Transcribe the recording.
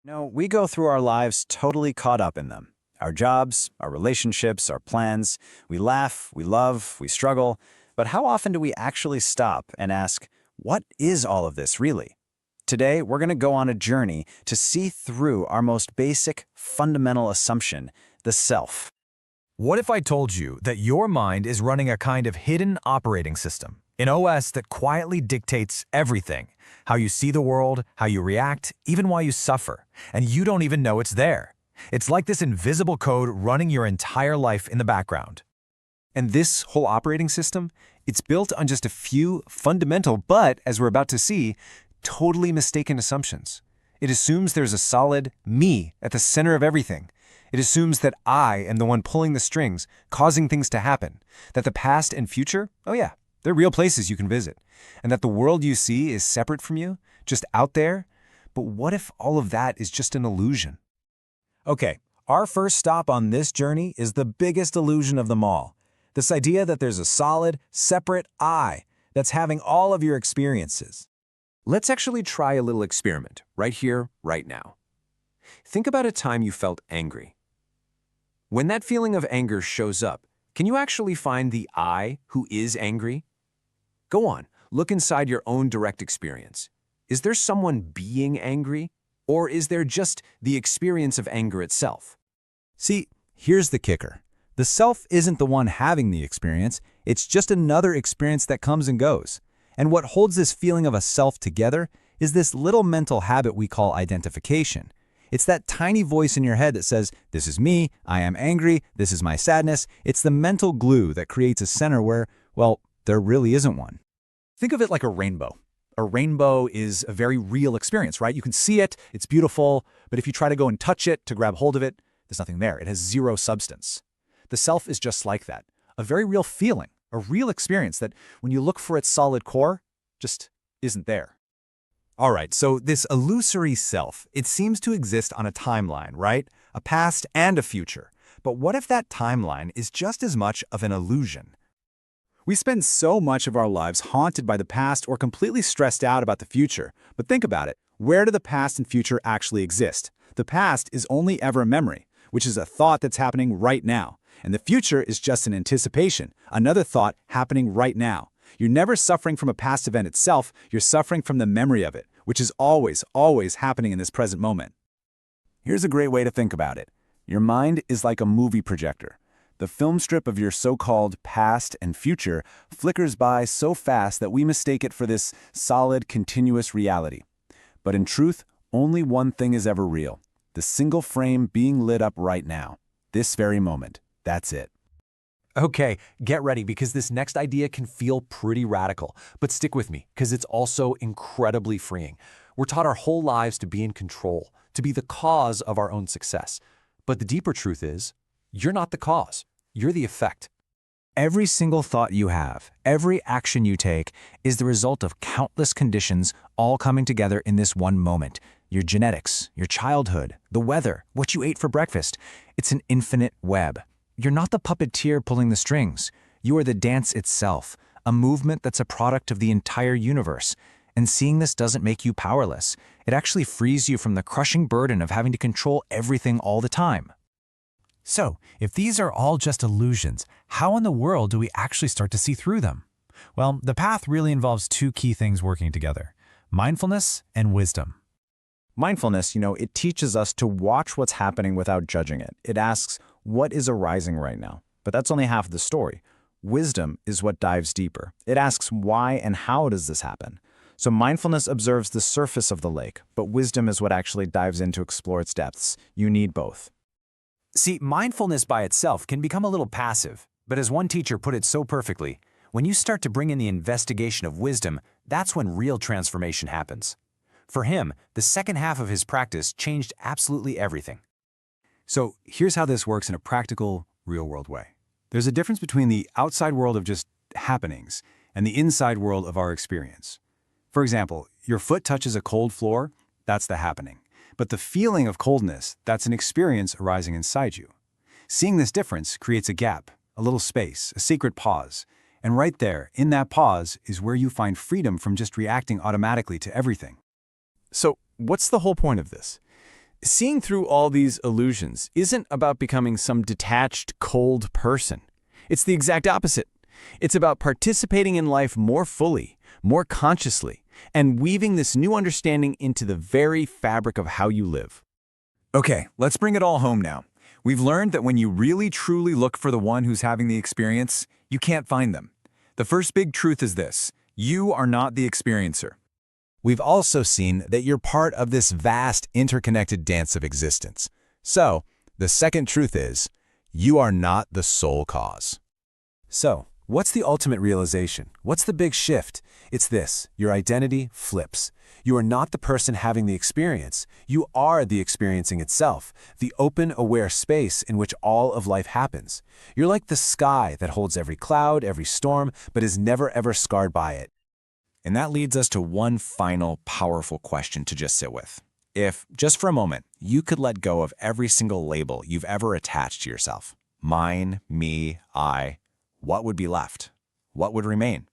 No, we go through our lives totally caught up in them. Our jobs, our relationships, our plans. We laugh, we love, we struggle. But how often do we actually stop and ask, what is all of this really? Today, we're going to go on a journey to see through our most basic, fundamental assumption, the self. What if I told you that your mind is running a kind of hidden operating system, an OS that quietly dictates everything, how you see the world, how you react, even why you suffer, and you don't even know it's there? It's like this invisible code running your entire life in the background. And this whole operating system, it's built on just a few fundamental but, as we're about to see, totally mistaken assumptions. It assumes there's a solid me at the center of everything. It assumes that I am the one pulling the strings, causing things to happen, that the past and future, oh yeah, they're real places you can visit, and that the world you see is separate from you, just out there. But what if all of that is just an illusion? Okay, our first stop on this journey is the biggest illusion of them all. This idea that there's a solid, separate I that's having all of your experiences. Let's actually try a little experiment, right here, right now. Think about a time you felt angry. When that feeling of anger shows up, can you actually find the I who is angry? Go on, look inside your own direct experience. Is there someone being angry? Or is there just the experience of anger itself? See, here's the kicker. The self isn't the one having the experience, it's just another experience that comes and goes. And what holds this feeling of a self together is this little mental habit we call identification. It's that tiny voice in your head that says, this is me, I am angry, this is my sadness. It's the mental glue that creates a center where, well, there really isn't one. Think of it like a rainbow. A rainbow is a very real experience, right? You can see it, it's beautiful, but if you try to go and touch it, to grab hold of it, there's nothing there. It has zero substance. The self is just like that. A very real feeling, a real experience that when you look for its solid core, just isn't there. All right, so this illusory self, it seems to exist on a timeline, right? A past and a future. But what if that timeline is just as much of an illusion? We spend so much of our lives haunted by the past or completely stressed out about the future. But think about it. Where do the past and future actually exist? The past is only ever a memory, which is a thought that's happening right now. And the future is just an anticipation, another thought happening right now. You're never suffering from a past event itself, you're suffering from the memory of it, which is always, always happening in this present moment. Here's a great way to think about it. Your mind is like a movie projector. The film strip of your so-called past and future flickers by so fast that we mistake it for this solid, continuous reality. But in truth, only one thing is ever real. The single frame being lit up right now. This very moment. That's it. Okay, get ready because this next idea can feel pretty radical, but stick with me because it's also incredibly freeing. We're taught our whole lives to be in control, to be the cause of our own success. But the deeper truth is, you're not the cause, you're the effect. Every single thought you have, every action you take, is the result of countless conditions all coming together in this one moment. Your genetics, your childhood, the weather, what you ate for breakfast. It's an infinite web. You're not the puppeteer pulling the strings. You are the dance itself, a movement that's a product of the entire universe. And seeing this doesn't make you powerless. It actually frees you from the crushing burden of having to control everything all the time. So, if these are all just illusions, how in the world do we actually start to see through them? Well, the path really involves two key things working together: mindfulness and wisdom. Mindfulness, it teaches us to watch what's happening without judging it. It asks, what is arising right now? But that's only half of the story. Wisdom is what dives deeper. It asks, why and how does this happen? So mindfulness observes the surface of the lake, but wisdom is what actually dives in to explore its depths. You need both. See, mindfulness by itself can become a little passive, but as one teacher put it so perfectly, when you start to bring in the investigation of wisdom, that's when real transformation happens. For him, the second half of his practice changed absolutely everything. So here's how this works in a practical, real-world way. There's a difference between the outside world of just happenings and the inside world of our experience. For example, your foot touches a cold floor, that's the happening. But the feeling of coldness, that's an experience arising inside you. Seeing this difference creates a gap, a little space, a sacred pause. And right there, in that pause, is where you find freedom from just reacting automatically to everything. So, what's the whole point of this? Seeing through all these illusions isn't about becoming some detached, cold person. It's the exact opposite. It's about participating in life more fully, more consciously, and weaving this new understanding into the very fabric of how you live. Okay, let's bring it all home now. We've learned that when you really truly look for the one who's having the experience, you can't find them. The first big truth is this: you are not the experiencer. We've also seen that you're part of this vast, interconnected dance of existence. So, the second truth is, you are not the sole cause. So, what's the ultimate realization? What's the big shift? It's this: your identity flips. You are not the person having the experience. You are the experiencing itself, the open, aware space in which all of life happens. You're like the sky that holds every cloud, every storm, but is never ever scarred by it. And that leads us to one final, powerful question to just sit with. If, just for a moment, you could let go of every single label you've ever attached to yourself, mine, me, I, what would be left? What would remain?